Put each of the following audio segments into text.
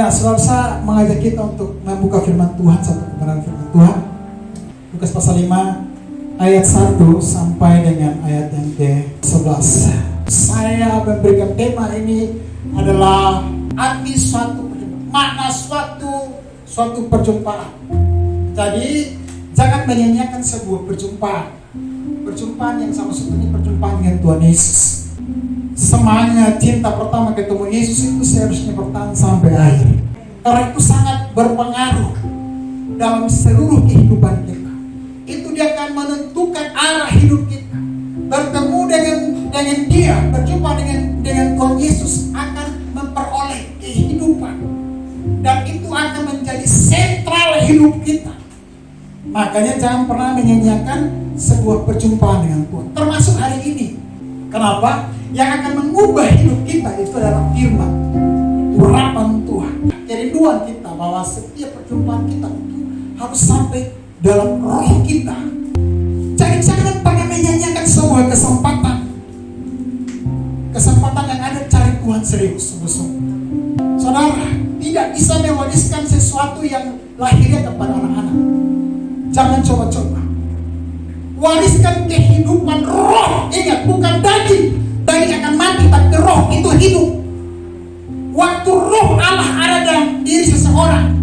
Nah, saudara saya mengajak kita untuk membuka firman Tuhan, satu kebenaran firman Tuhan. Lukas pasal 5 ayat 1 sampai dengan ayat yang ke-11. Saya memberikan tema ini adalah arti suatu perjumpaan, makna suatu perjumpaan. Jadi jangan menyanyiakan sebuah perjumpaan yang sama seperti perjumpaan dengan Tuhan Yesus. Semangat cinta pertama ketemu Yesus itu seharusnya bertahan sampai akhir, karena itu sangat berpengaruh dalam seluruh kehidupan kita. Itu dia akan menentukan arah hidup kita. Bertemu dengan dia, berjumpa dengan Tuhan Yesus akan memperoleh kehidupan, dan itu akan menjadi sentral hidup kita. Makanya jangan pernah menyanyiakan sebuah perjumpaan dengan Tuhan, termasuk hari ini. Kenapa? Yang akan mengubah hidup kita itu adalah firman, urapan Tuhan, kerinduan kita bahwa setiap perjumpaan kita itu harus sampai dalam roh kita. Jadi jangan pernah menyanyiakan sebuah kesempatan yang ada, cari Tuhan serius sungguh-sungguh. Saudara tidak bisa mewariskan sesuatu yang lahirnya kepada anak-anak. Jangan coba-coba. Wariskan kehidupan roh. Ingat, bukan daging. Daging akan mati, tapi roh itu hidup. Waktu roh Allah ada dalam diri seseorang,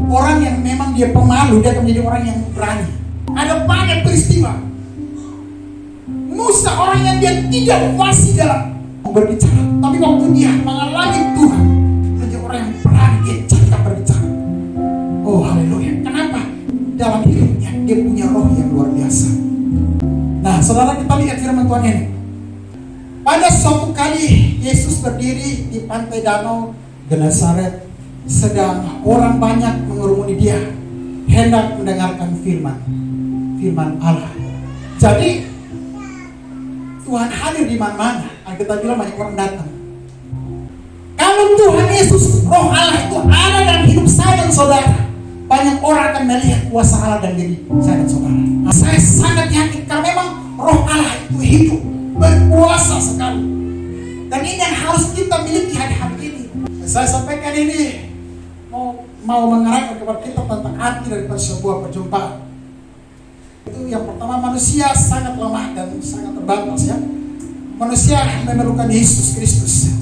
orang yang memang dia pemalu, dia akan menjadi orang yang berani. Ada banyak peristiwa. Musa orang yang dia tidak fasih dalam berbicara, tapi waktu dia mengalami Tuhan, menjadi orang yang berani, dia cakap berbicara. Oh haleluya. Kenapa? Dalam hidupnya dia punya roh yang luar biasa. Nah saudara, kita lihat firman Tuhan ini. Pada suatu kali Yesus berdiri di pantai danau Genesaret, sedang orang banyak mengerumuni dia, hendak mendengarkan firman Allah. Jadi Tuhan hadir di mana-mana. Kita bilang banyak orang datang. Kalau Tuhan Yesus, roh Allah itu ada dalam hidup saya dan saudara, banyak orang akan melihat kuasa Allah dalam diri saya dan saudara. Saya sangat yakin karena memang roh Allah itu hidup, berkuasa sekali. Dan ini yang harus kita miliki hari-hari ini. Saya sampaikan ini mau mengarahkan kepada kita tentang arti daripada sebuah perjumpaan. Itu yang pertama, manusia sangat lemah dan sangat terbatas ya. Manusia memerlukan Yesus Kristus.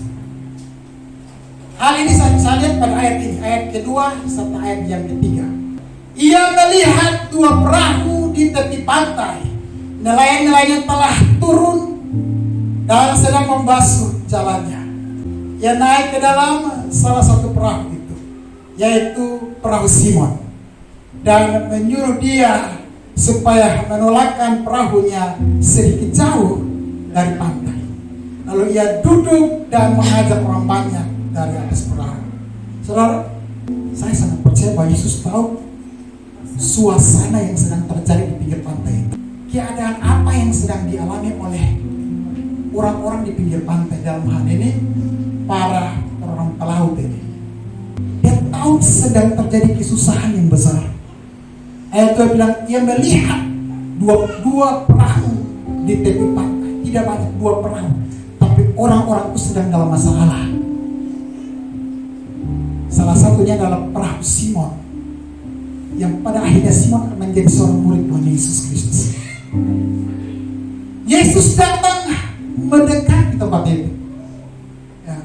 Hal ini saya lihat pada ayat ini, ayat kedua serta ayat yang ketiga. Ia melihat dua perahu di tepi pantai. Nelayan-nelayan telah turun dan sedang membasuh jalannya. Ia naik ke dalam salah satu perahu itu, yaitu perahu Simon, dan menyuruh dia supaya menolakkan perahunya sedikit jauh dari pantai. Lalu ia duduk dan mengajak orang banyak dari atas perahu. Saudara, saya sangat percaya bahwa Yesus tahu suasana yang sedang terjadi di pinggir pantai itu. Keadaan apa yang sedang dialami oleh orang-orang di pinggir pantai, dalam hal ini para orang pelaut ini. Dia tahu sedang terjadi kesusahan yang besar. Ayat 2 bilang, ia melihat dua perahu di tepi pantai. Tidak banyak, dua perahu, tapi orang-orang itu sedang dalam masalah. Salah satunya adalah perahu Simon, yang pada akhirnya Simon akan menjadi seorang murid Tuhan Yesus Kristus. Yesus datang mendekat di tempat itu ya.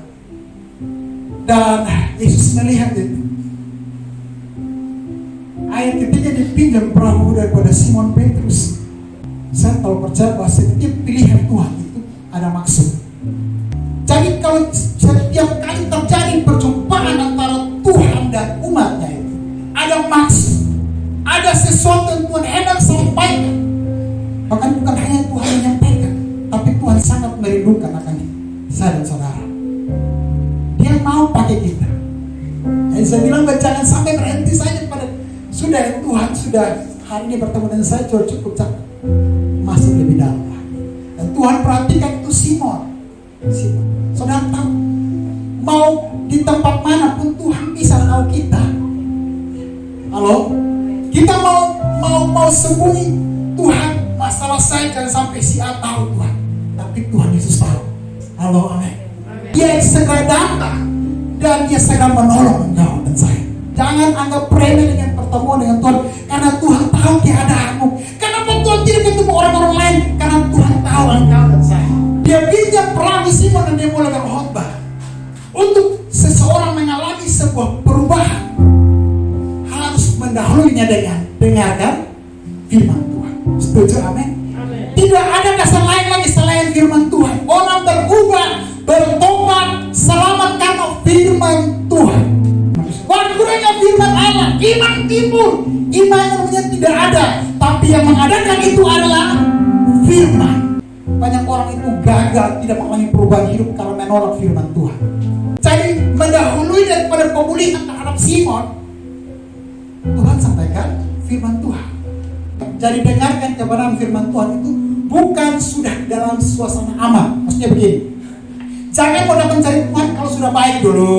Dan Yesus melihat itu. Ayat ketiga, dipinjam perahu daripada Simon Petrus. Saya tahu percaya bahwa setiap pilihan Tuhan itu ada maksud. Jadi kalau setiap kali terjadi perjumpaan antara Tuhan dan umatnya itu ada maksud, ada sesuatu yang Tuhan hendak sampaikan. Bahkan bukan hanya Tuhan menyampaikan, tapi Tuhan sangat merindukan akan saya dan saudara. Dia mau pakai kita. Jadi saya bilang jangan sampai berhenti saja pada sudah Tuhan sudah hari ini bertemu dengan saya, cukup cakap. Masuk lebih dalam lagi. Dan Tuhan perhatikan itu Simon. Saudara tahu, mau di tempat manapun Tuhan bisa tahu kita. Halo, kita mau sembunyi Tuhan, masalah saya jangan sampai si A tahu Tuhan, tapi Tuhan Yesus tahu. Halo, amin. Dia segera datang dan dia segera menolong engkau dan saya. Jangan anggap remeh dengan pertemuan dengan Tuhan, karena Tuhan tahu keadaanmu. Kenapa Tuhan tidak ketemu orang-orang lain? Karena Tuhan tahu engkau dan saya. Dia pinjam perahu Simon dan dia mulai berkhotbah. Untuk seseorang mengalami sebuah perubahan, harus mendahulunya dengan dengarkan firman Tuhan. Setuju? Amin. Tidak ada dasar lain lagi selain firman Tuhan. Orang berubah, bertobat, selamat karena firman Tuhan. Waktu dengan firman Allah, iman timbul. Iman namanya tidak ada, tapi yang mengadakan itu adalah firman. Banyak orang itu gagal, tidak mengalami perubahan hidup karena menolak firman Tuhan. Jadi mendahului daripada pemulihan terhadap Simon, Tuhan sampaikan firman Tuhan. Jadi dengarkan kebenaran firman Tuhan itu bukan sudah dalam suasana aman. Maksudnya begini, jangan pada mencari Tuhan kalau sudah baik dulu,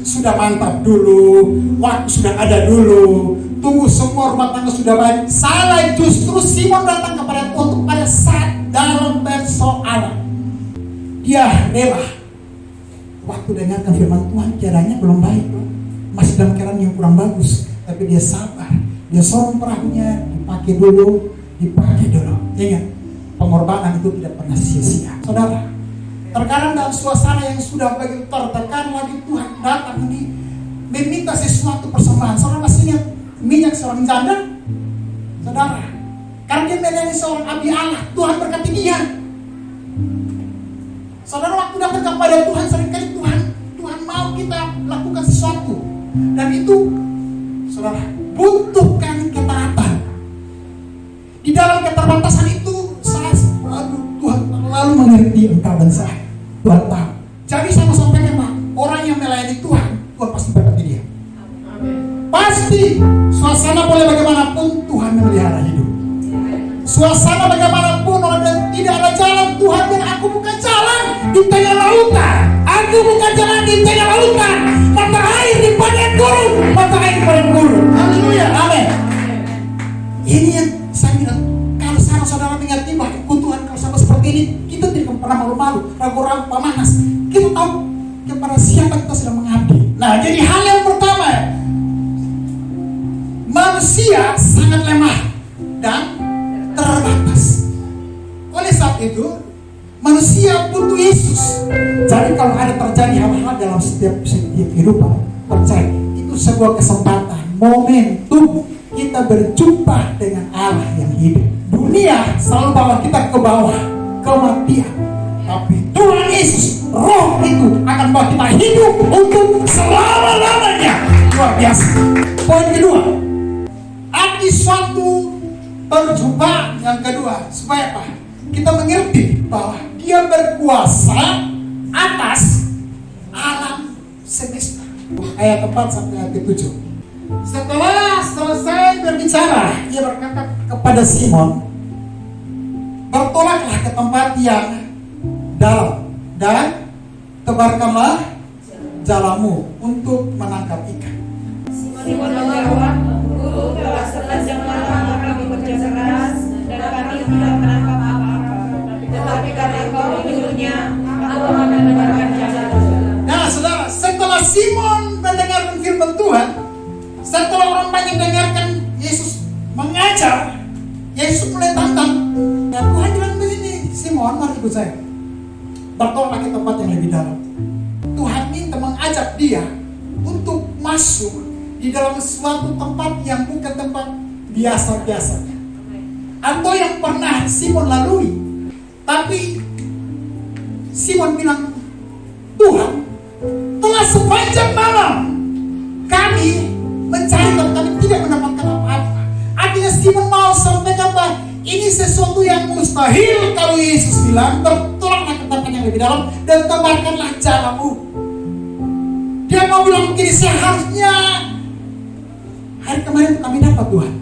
sudah mantap dulu, waktu sudah ada dulu, tunggu semua rumah tangga sudah baik. Salah, justru Simon datang kepada Tuhan untuk pada saat dalam persoalan. Dia rela. Waktu dengarkan firman Tuhan, keadaannya belum baik, masih dalam keadaan yang kurang bagus, tapi dia sabar. Dia sorong perahunya, dipakai dulu. Ingat, pengorbanan itu tidak pernah sia-sia. Saudara, terkadang dalam suasana yang sudah begitu tertekan, lagi Tuhan datang ini meminta sesuatu persembahan. Saudara masih ingat minyak seorang janda? Saudara, karena dia melayani seorang abdi Allah, Tuhan berkati dia. Saudara, waktu datang kepada Tuhan, seringkali Tuhan mau kita lakukan sesuatu, dan itu, saudara, butuhkan ketaatan. Di dalam keterbatasan itu, Tuhan lalu mengerti engkau dan saya. Tuhan tahu. Jadi sama sampaikan, Pak, orang yang melayani Tuhan pasti berkati dia. Pasti suasana boleh bagaimanapun, Tuhan memelihara hidup. Suasana bagaimanapun, orang bilang tidak ada jalan, Tuhan bilang aku bukan jalan di tengah lautan. Aku bukan jalan di tengah lautan. Mata air di padang gurun, mata air di padang gurun. Haleluya, amin. Ini yang saya bilang, kalau saudara mengerti bahwa Tuhan kalau sama seperti ini, kita tidak pernah malu-malu, ragu-ragu, pemanas. Kita tahu kepada siapa kita sedang mengabdi. Nah, jadi hal yang pertama, manusia sangat lemah dan terbatas. Oleh saat itu, manusia butuh Yesus. Jadi kalau ada terjadi hal-hal dalam setiap kehidupan, percaya itu sebuah kesempatan, momentum kita berjumpa dengan Allah yang hidup. Dunia selalu bawa kita ke bawah, kematian. Tapi Tuhan Yesus, Roh itu akan bawa kita hidup untuk selama-lamanya. Luar biasa. Poin kedua, arti suatu perjumpaan yang kedua, supaya apa? Kita mengerti bahwa Dia berkuasa atas alam semesta. Ayat 4 sampai ayat 7. Setelah selesai berbicara, Ia berkata kepada Simon, bertolaklah ke tempat yang dalam dan tebarkanlah jalamu untuk menangkap ikan. Simon menjawab, Guru, telah sepanjang malam kami bekerja keras dan kami tidak menangkap apa-apa. Tetapi karena Engkau menyuruhnya, aku akan mendengarkan jalan. Nah, saudara, setelah Simon mendengarkan firman Tuhan, setelah orang banyak dengarkan Yesus mengajar, Yesus mulai tantang. Ya, Tuhan bilang begini, Simon, mari ikut saya. Bertolaklah ke tempat yang lebih dalam. Tuhan minta mengajak dia untuk masuk di dalam suatu tempat yang bukan tempat biasa-biasanya, atau yang pernah Simon lalui. Tapi Simon bilang, Tuhan, telah sepanjang malam kami mencari dan kami tidak mendapatkan apa-apa. Artinya Simon mau sampaikan bahwa ini sesuatu yang mustahil. Kalau Yesus bilang, bertolaklah ke tempat yang lebih dalam dan tebarkanlah jalamu. Dia mau bilang begini, seharusnya hari kemarin kami dapat Tuhan,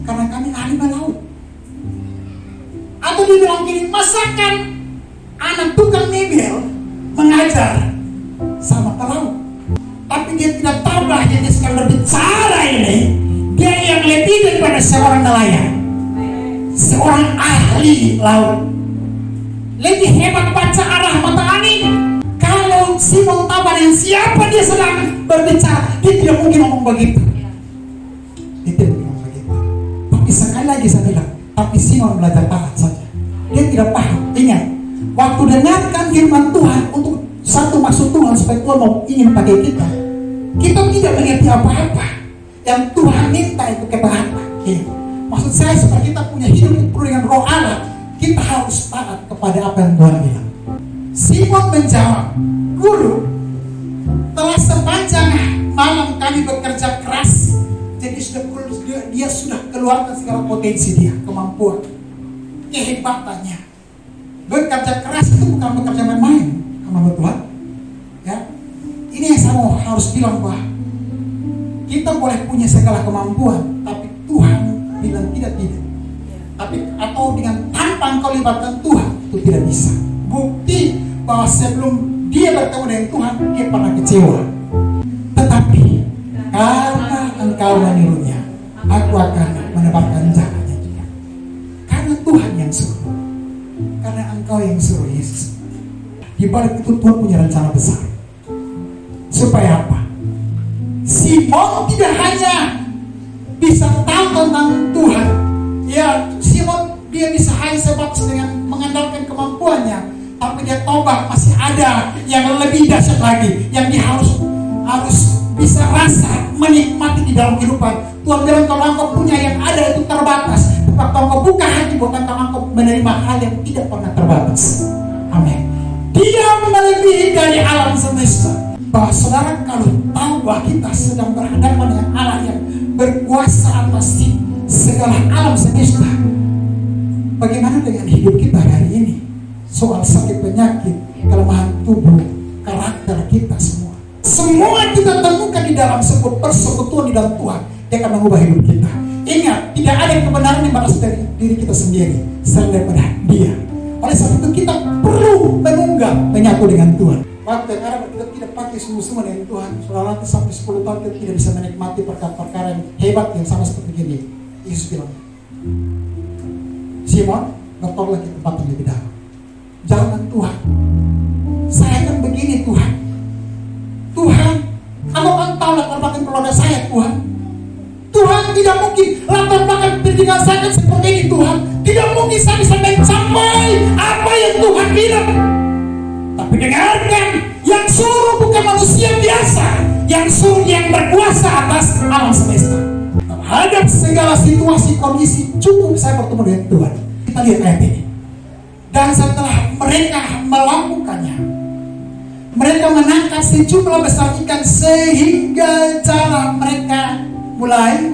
karena kami ahli melaut. Atau dia bilang gini, masakan anak tukang mebel mengajar sama pelaut. Tapi dia tidak tahu bahwa dia sedang berbicara ini, dia yang lebih daripada seorang nelayan, seorang ahli laut. Lebih hebat baca arah mata angin. Kalau Simon tahu dengan siapa dia sedang berbicara, dia tidak mungkin ngomong begitu. Dia tidak mungkin ngomong begitu. Tapi sekali lagi saya bilang, tapi Simon belajar taat saja. Dia tidak paham. Ingat, waktu dengarkan firman Tuhan untuk satu maksud Tuhan supaya Tuhan mau ingin pakai kita, kita tidak mengerti apa-apa. Yang Tuhan minta itu ketaatan. Ya. Maksud saya supaya kita punya hidup yang penuh dengan roh Allah, kita harus taat kepada apa yang Tuhan bilang. Simon menjawab, Guru, telah sepanjang malam kami bekerja keras. Jadi dia sudah keluarkan segala potensi dia, kemampuan, kehebatannya. Bekerja keras itu bukan bekerja main-main, sama Tuhan. Ya, ini yang saya mau harus bilang bahwa kita boleh punya segala kemampuan, tapi Tuhan bilang tidak. Tapi atau dengan tanpa engkau libatkan Tuhan itu tidak bisa. Bukti bahwa sebelum dia bertemu dengan Tuhan, dia pernah kecewa. Tetapi karena engkau menirunya, aku akan menebarkan jalannya juga. Karena Tuhan yang suruh, karena engkau yang suruh Yesus. Di balik itu Tuhan punya rencana besar. Supaya apa? Simon tidak hanya bisa tahu tentang Tuhan. Ya, Simon dia bisa hanya sebatas dengan mengandalkan kemampuannya, tapi dia tobat masih ada yang lebih dahsyat lagi, yang dia harus bisa rasa menikmati di dalam kehidupan. Tuhan bilang kalau engkau punya yang ada itu terbatas, tapi engkau buka hati buat engkau menerima hal yang tidak pernah terbatas. Amin. Dia melebihi dari alam semesta. Bahwa saudara kalau tahu bahwa kita sedang berhadapan dengan Allah yang berkuasa atas segala alam semesta, bagaimana dengan hidup kita hari ini? Soal sakit penyakit, kelemahan tubuh, karakter kita semua. Semua kita temukan di dalam sebuah persekutuan di dalam Tuhan. Dia akan mengubah hidup kita. Ingat, tidak ada kebenaran yang berasal dari diri kita sendiri selain daripada Dia. Oleh sebab itu kita perlu menunggang menyatu dengan Tuhan. Waktu yang ada kita tidak pakai sungguh-sungguh dengan Tuhan, saudara nanti sampai 10 tahun kita tidak bisa menikmati perkara-perkara yang hebat yang sama seperti ini. Yesus bilang, Simon, bertobatlah ke tempat yang lebih dalam. Jangan Tuhan, saya akan begini Tuhan. Tuhan, kalau engkau latar belakang keluarga saya Tuhan, Tuhan tidak mungkin latar belakang pendidikan saya kan seperti ini Tuhan. Tidak mungkin saya bisa mencapai apa yang Tuhan bilang. Tapi dengarkan, yang suruh bukan manusia biasa, yang suruh yang berkuasa atas alam semesta. Terhadap segala situasi kondisi cukup saya bertemu dengan Tuhan. Kita lihat ayat ini. Dan setelah mereka melakukannya, mereka menangkap sejumlah besar ikan sehingga cara mereka mulai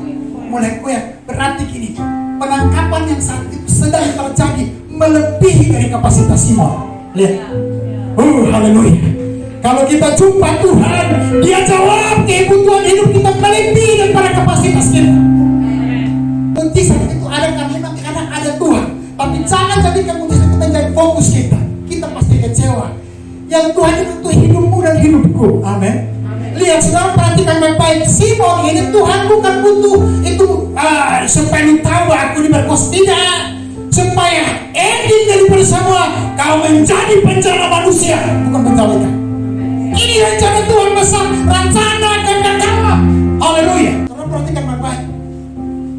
koyak. Berarti gini, penangkapan yang saat itu sedang terjadi melebihi dari kapasitas Simon. Lihat. Haleluya. Kalau kita jumpa Tuhan, Dia jawab kebutuhan hidup kita melebihi daripada kapasitas kita. Mujizat itu ada karena ada Tuhan. Tapi jangan jadikan mujizat itu menjadi fokus kita. Kita pasti kecewa. Yang Tuhan itu untuk hidupmu dan hidupku. Amin. Lihat saudara, perhatikan baik-baik. Simon ini Tuhan bukan butuh itu supaya lu tahu aku ini berkuasa. Tidak. Supaya ending daripada semua kau menjadi pencela manusia, bukan pencela ikan. Ini rencana Tuhan besar, rencana kekekalan. Haleluya. Saudara perhatikan baik-baik.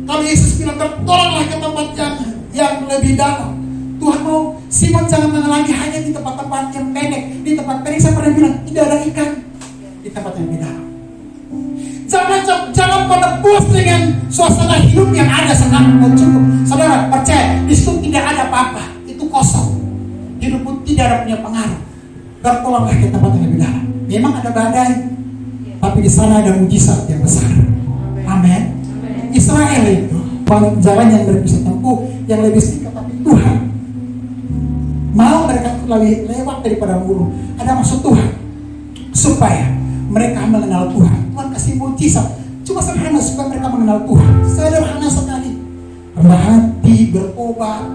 Kalau Yesus bilang bertolaklah ke tempat yang lebih dalam, Tuhan mau Simon jangan mengalami hanya di tempat-tempat yang pendek. Di tempat pendek saya pernah bilang tidak ada ikan. Di tempat yang lebih dalam. Jangan pada puas dengan suasana hidup yang ada senang dan cukup. Saudara percaya di situ tidak ada apa-apa, itu kosong. Hidupmu tidak ada punya pengaruh. Bertolaklah ke tempat yang lebih dalam. Memang ada badai, tapi di sana ada mujizat yang besar. Amin. Israel itu jalan yang bisa tempuh yang lebih singkat, tapi Tuhan mau mereka lewat daripada mulu. Ada maksud Tuhan supaya mereka mengenal Tuhan. Tuhan kasih mujizat cuma sederhana supaya mereka mengenal Tuhan. Sederhana sekali. Rendah hati, bertobat,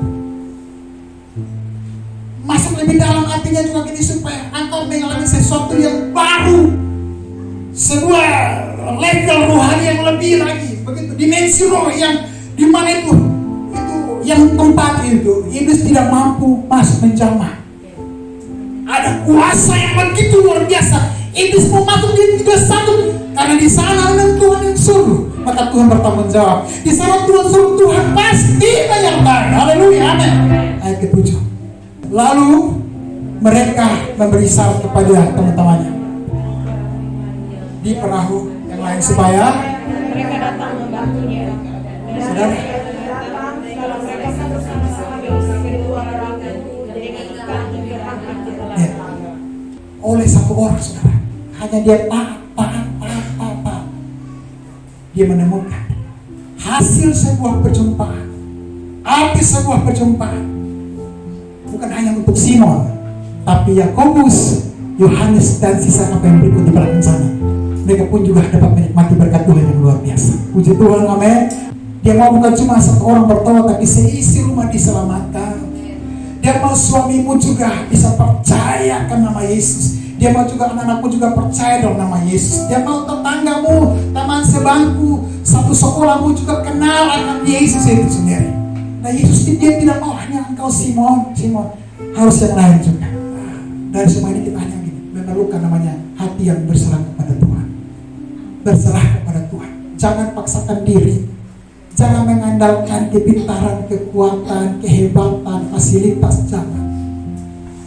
masuk lebih dalam hatinya juga gini supaya engkau mengalami sesuatu yang baru, sebuah level rohani yang lebih lagi. Begitu dimensi roh yang di mana itu yang tempat itu iblis tidak mampu masuk menjamah. Ada kuasa yang begitu luar biasa. Iblis mau masuk di satu maka Tuhan bertanggung jawab. Di sana Tuhan suruh, Tuhan pasti yang baik. Haleluya, amin. Ayat ke-7. Lalu mereka memberi syarat kepada teman-temannya di perahu yang lain supaya mereka datang membantunya. saudara, Kalau mereka bersama-sama kedua orang itu dengan ikan hingga angkat di dalam. ya, oleh satu orang saudara, hanya dia taat, dia menemukan hasil sebuah perjumpaan, arti sebuah perjumpaan bukan hanya untuk Simon, tapi Yakobus, Yohanes, dan sisa kapal yang berikut di belakang sana. Mereka pun juga dapat menikmati berkat Tuhan yang luar biasa. Puji Tuhan, amin. Dia mau bukan cuma satu orang bertobat, tapi seisi rumah diselamatkan. Dia mau suamimu juga bisa percaya akan nama Yesus. Dia mau juga anak-anakmu juga percaya dalam nama Yesus. Dia mau tetanggamu, teman sebangku, satu sekolahmu juga kenal akan Yesus itu sendiri. Nah, Yesus dia tidak mau hanya engkau Simon, harus yang lain juga. Dari semua ini kita hanya memerlukan namanya hati yang berserah kepada Tuhan. Berserah kepada Tuhan. Jangan paksakan diri. Jangan mengandalkan kepintaran, kekuatan, kehebatan, fasilitas. Jangan.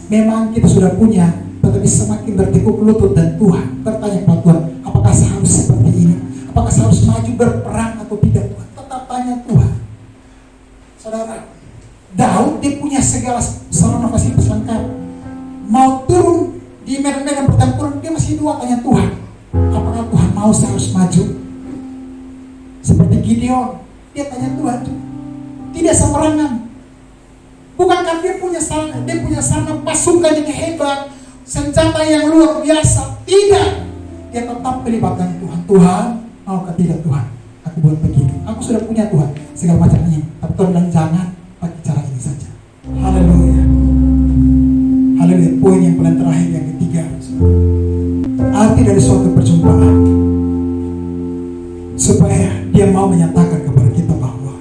Memang kita sudah punya, tetapi semakin bertekuk lutut dan Tuhan bertanya kepada Tuhan, apakah saya harus seperti ini? Apakah saya harus maju berperang atau tidak? Tuhan tetap tanya Tuhan. Saudara, Daud dia punya segala sarana fasilitas lengkap. Mau turun di medan-medan pertempuran, dia masih dua tanya Tuhan, apakah Tuhan mau saya harus maju? Seperti Gideon, dia tanya Tuhan, tidak sembarangan. Bukankah dia punya sarana pasukan yang hebat, senjata yang luar biasa? Tidak, dia tetap melibatkan Tuhan. Tuhan, maukah tidak Tuhan? Aku buat begini. Aku sudah punya Tuhan segala macamnya, tapi Tuhan bilang jangan pakai cara ini saja. Haleluya. Haleluya. Poin yang paling terakhir, yang ketiga, arti dari suatu perjumpaan, supaya dia mau menyatakan kepada kita bahwa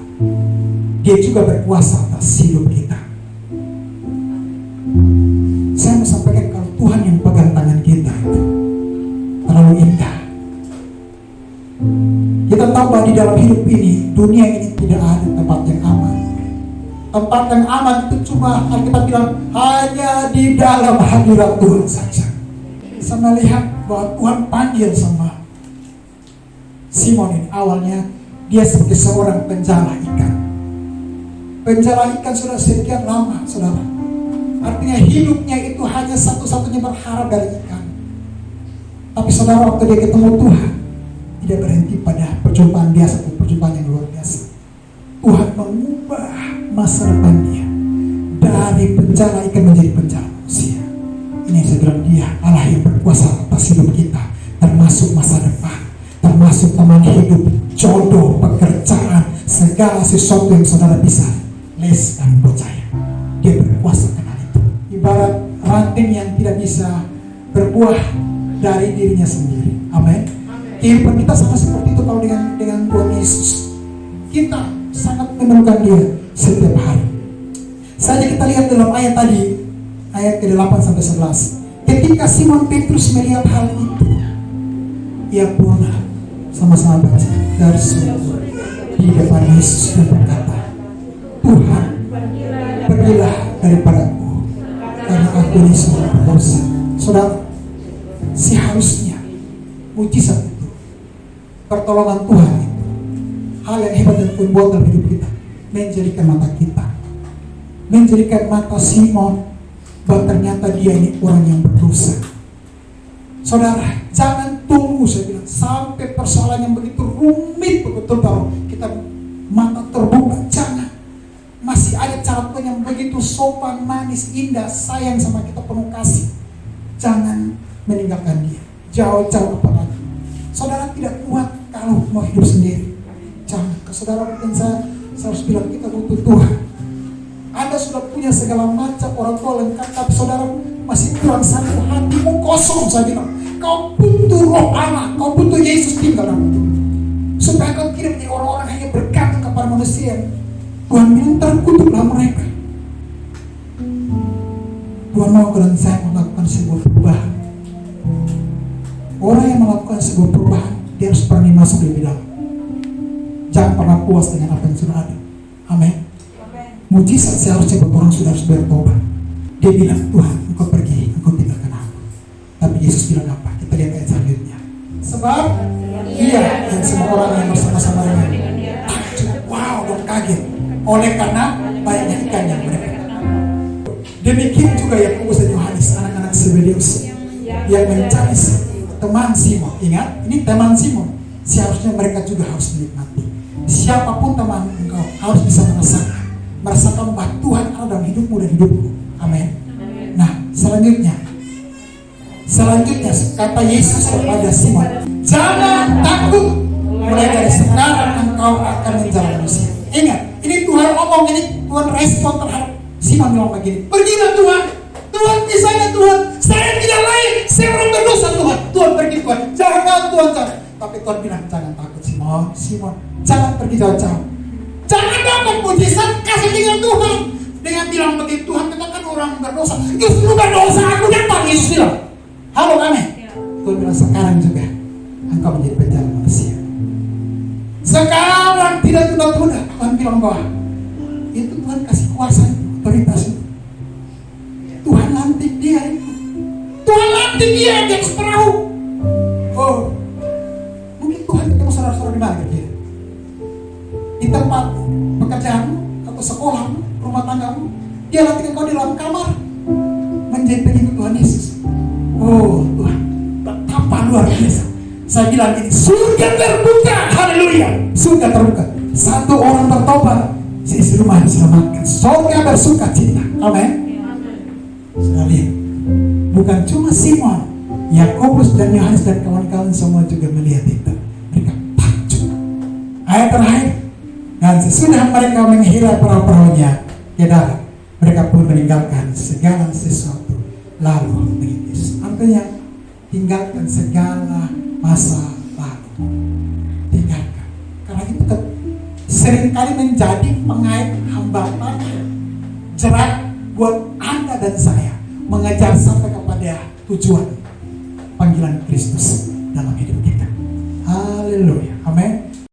dia juga berkuasa atas hidup kita. Saya mau sampaikan kalau Tuhan yang pegang tangan kita itu terlalu indah. Kita tahu bahwa di dalam hidup ini, dunia ini tidak ada tempat yang aman. Tempat yang aman itu cuma Alkitab bilang hanya di dalam hadirat Tuhan saja. Saya melihat bahwa Tuhan panggil sama Simon ini. Awalnya dia sebagai seorang penjala ikan. Penjala ikan sudah sekian lama, saudara. Artinya hidupnya itu hanya satu-satunya berharap dari ikan. Tapi saudara, waktu dia ketemu Tuhan, tidak berhenti pada perjumpaan biasa atau perjumpaan yang luar biasa. Tuhan mengubah masa depan dia dari penjala ikan menjadi penjala manusia. Ini yang saya bilang, dia Allah yang berkuasa atas hidup kita, termasuk masa depan, termasuk teman hidup, jodoh, pekerjaan, segala sesuatu yang saudara bisa les dan percaya. Dia berkuasa karena itu. Ibarat ranting yang tidak bisa berbuah dari dirinya sendiri. Amin. Kehidupan kita sama seperti itu kalau dengan Tuhan Yesus. Kita sangat memerlukan dia setiap hari. Saja kita lihat dalam ayat tadi, ayat ke-8 sampai 11. Ketika Simon Petrus melihat hal itu, ia pun sama-sama baca dari surga di depan Yesus dan berkata, Tuhan, pergilah daripadaku, karena aku ini seorang berdosa. Saudara, seharusnya mujizat itu, pertolongan Tuhan itu, hal yang hebat dan Tuhan buat dalam hidup kita, menjadikan mata kita, menjadikan mata Simon bahwa ternyata dia ini orang yang berdosa. Saudara, jangan tunggu, saya bilang, sampai persoalan yang begitu rumit betul baru kita mata terbuka. Jangan. Masih ada cara Tuhan yang begitu sopan, manis, indah, sayang sama kita, penuh kasih. Jangan meninggalkan dia. Jauh-jauh apalagi. Saudara tidak kuat kalau mau hidup sendiri. Jangan. Ke saudara mungkin saya harus bilang, kita butuh Tuhan. Anda sudah punya segala macam orang tua lengkap, tapi saudara masih kurang satu, hatimu kosong. Saya bilang, kau butuh roh Allah, kau butuh Yesus tinggal dalam hidup, supaya kau tidak menjadi orang-orang hanya bergantung kepada manusia. Tuhan bilang, terkutuklah mereka. Tuhan mau dan saya melakukan sebuah perubahan. Orang yang melakukan sebuah perubahan, dia harus berani masuk lebih dalam. Jangan pernah puas dengan apa yang sudah ada. Amin. Mujizat seharusnya buat orang sudah harus bertobat. Dia bilang, Tuhan, engkau pergi, engkau tinggalkan aku. Tapi Yesus bilang apa? Kita lihat ayat selanjutnya. Sebab Ia dan semua orang yang bersama-sama dengan takjub, wow, dan kaget oleh karena banyaknya ikan yang mereka. Demikian juga Yakobus dan Yohanes, anak-anak Zebedeus, yang mencari teman Simon. Ingat, ini teman Simon. Seharusnya mereka juga harus menikmati. Siapapun teman engkau harus bisa merasakan bahwa Tuhan ada dalam hidupmu dan hidupku. Amin. Nah, selanjutnya kata Yesus kepada Simon, jangan takut, mulai dari sekarang engkau akan menjadi manusia. Ingat, ini Tuhan ngomong, ini Tuhan respon terhadap Simon bilang begini, pergilah Tuhan, Tuhan misalnya Tuhan, saya tidak lain, saya orang berdosa Tuhan, Tuhan pergi Tuhan, jangan Tuhan, jangan. Tapi Tuhan bilang, jangan takut Simon, jangan pergi jauh-jauh, jangan dapat mujizat, kasih tinggal Tuhan. Dengan bilang begitu, Tuhan katakan orang berdosa, justru berdosa aku datang, Yesus bilang. Halo amin. Tuhan bilang sekarang juga engkau menjadi penjara manusia. Sekarang tidak tunda-tunda. Tuhan bilang bahwa itu Tuhan kasih kuasa itu, otoritas itu. Tuhan lantik dia itu. Tuhan lantik dia di atas perahu. Oh, mungkin Tuhan ketemu saudara-saudara di mana kerja? Di tempat pekerjaanmu, atau sekolahmu, rumah tanggamu. Dia lantik engkau di dalam kamar menjadi pengikut Tuhan Yesus. Oh Tuhan, betapa luar biasa. Saya bilang ini, surga terbuka, haleluya, surga terbuka. Satu orang bertobat, seisi rumah diselamatkan. Surga bersuka cita, amin. Sudah lihat, bukan cuma Simon, Yakobus dan Yohanes dan kawan-kawan semua juga melihat itu. Mereka takjub. Ayat terakhir, dan sesudah mereka menghira perahu-perahunya ke darat, mereka pun meninggalkan segala sesuatu lalu merintis. Artinya tinggalkan segala masa lalu, tinggalkan. Karena itu seringkali menjadi pengait hambatan, jerat buat Anda dan saya mengejar sampai kepada tujuan panggilan Kristus dalam hidup kita. Haleluya, amin.